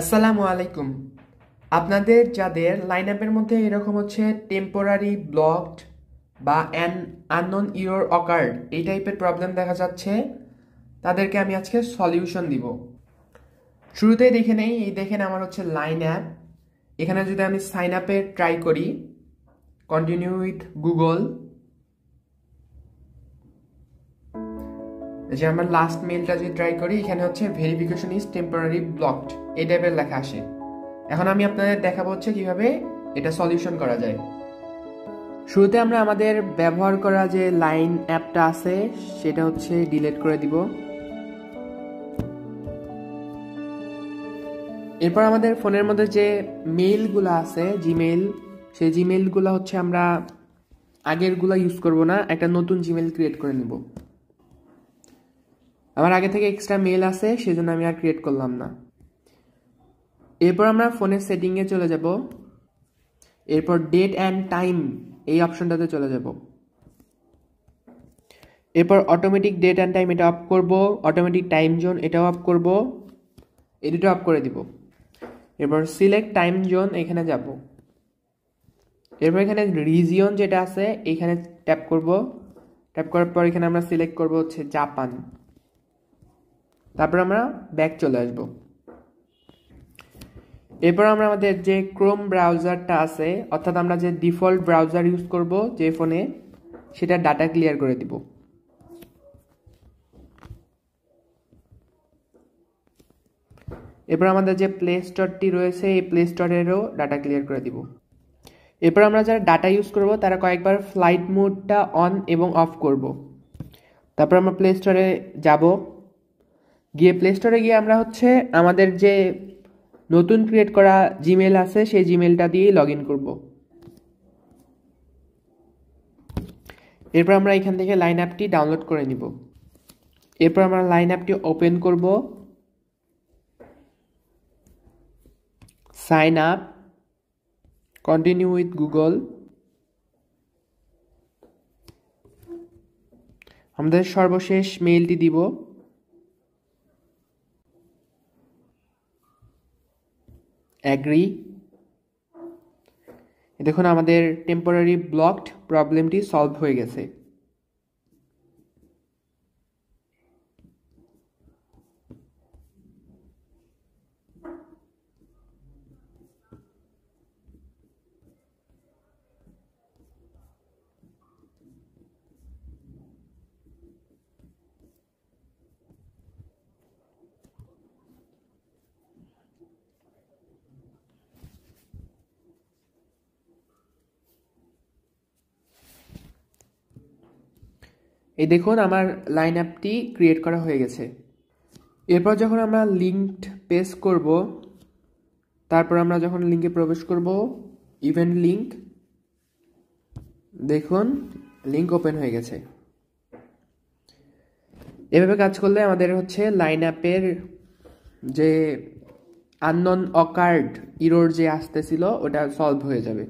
আসসালামু আলাইকুম। আপনাদের যাদের লাইন আপের মধ্যে এরকম হচ্ছে টেম্পোরারি ব্লকড বা অ্যান আননোন ইরর অকার্ড এই টাইপের প্রবলেম দেখা যাচ্ছে, তাদেরকে আমি আজকে সলিউশন দিব। শুরুতেই দেখে নেই, এই দেখেন আমার হচ্ছে লাইন অ্যাপ। এখানে যদি আমি সাইন আপে ট্রাই করি, কন্টিনিউ উইথ গুগল, যে আমার লাস্ট মেইলটা যদি ট্রাই করি, এখানে হচ্ছে ভেরিফিকেশন ইজ টেম্পোরারি ব্লকড এই টাইপের লেখা আসে। এখন আমি আপনাদের দেখাবো হচ্ছে কিভাবে এটা সলিউশন করা যায়। শুরুতে আমরা আমাদের ব্যবহার করা যে লাইন অ্যাপটা আছে সেটা হচ্ছে ডিলিট করে দিব। এরপর আমাদের ফোনের মধ্যে যে মেইলগুলো আছে, জিমেইল, সেই জিমেইলগুলো হচ্ছে আমরা আগেরগুলো ইউজ করব না, একটা নতুন জিমেইল ক্রিয়েট করে নিব। আমার আগে থেকে এক্সট্রা মেইল আছে, সেজন্য আমি আর ক্রিয়েট করলাম না। এরপর আমরা ফোনের সেটিংয়ে চলে যাব। এরপর ডেট অ্যান্ড টাইম এই অপশনটাতে চলে যাব। এরপর অটোমেটিক ডেট অ্যান্ড টাইম এটা অফ করব, অটোমেটিক টাইম জোন এটাও অফ করব, এই দুটো অফ করে দিব। এরপর সিলেক্ট টাইম জোন এখানে যাব। এরপর এখানে রিজিয়ন যেটা আছে এখানে ট্যাপ করব। ট্যাপ করার পর এখানে আমরা সিলেক্ট করব হচ্ছে জাপান। তারপর আমরা ব্যাক চলে আসব। এরপর আমরা আমাদের যে ক্রোম ব্রাউজারটা আছে, অর্থাৎ আমরা যে ডিফল্ট ব্রাউজার ইউজ করব যে ফোনে, সেটা ডাটা ক্লিয়ার করে দিব। এরপর আমাদের যে প্লে স্টোরটি রয়েছে এই প্লে স্টোরেরও ডাটা ক্লিয়ার করে দিব। এরপর আমরা যারা ডাটা ইউজ করব তারা কয়েকবার ফ্লাইট মোডটা অন এবং অফ করব। তারপর আমরা প্লে স্টোরে যাব। গিয়ে প্লে স্টোরে গিয়ে আমরা হচ্ছে আমাদের যে নতুন ক্রিয়েট করা জিমেল আছে সেই জিমেলটা দিয়েই লগ ইন করবো। এরপর আমরা এখান থেকে লাইন অ্যাপটি ডাউনলোড করে নিব। এরপর আমরা লাইন অ্যাপটি ওপেন করব। Sign up, continue with Google, আমাদের সর্বশেষ মেইলটি দিব, অ্যাগ্রি। দেখুন আমাদের টেম্পোরারি ব্লকড প্রবলেমটি সলভ হয়ে গেছে। এই দেখুন আমার লাইন অ্যাপটি ক্রিয়েট করা হয়ে গেছে। এরপর যখন আমরা লিঙ্কড পেস্ট করব, তারপর আমরা যখন লিঙ্কে প্রবেশ করব, ইভেন্ট লিঙ্ক, দেখুন লিঙ্ক ওপেন হয়ে গেছে। এভাবে কাজ করলে আমাদের হচ্ছে লাইন অ্যাপের যে আননোন অকার্ড ইরর যে আসতেছিল ওটা সলভ হয়ে যাবে।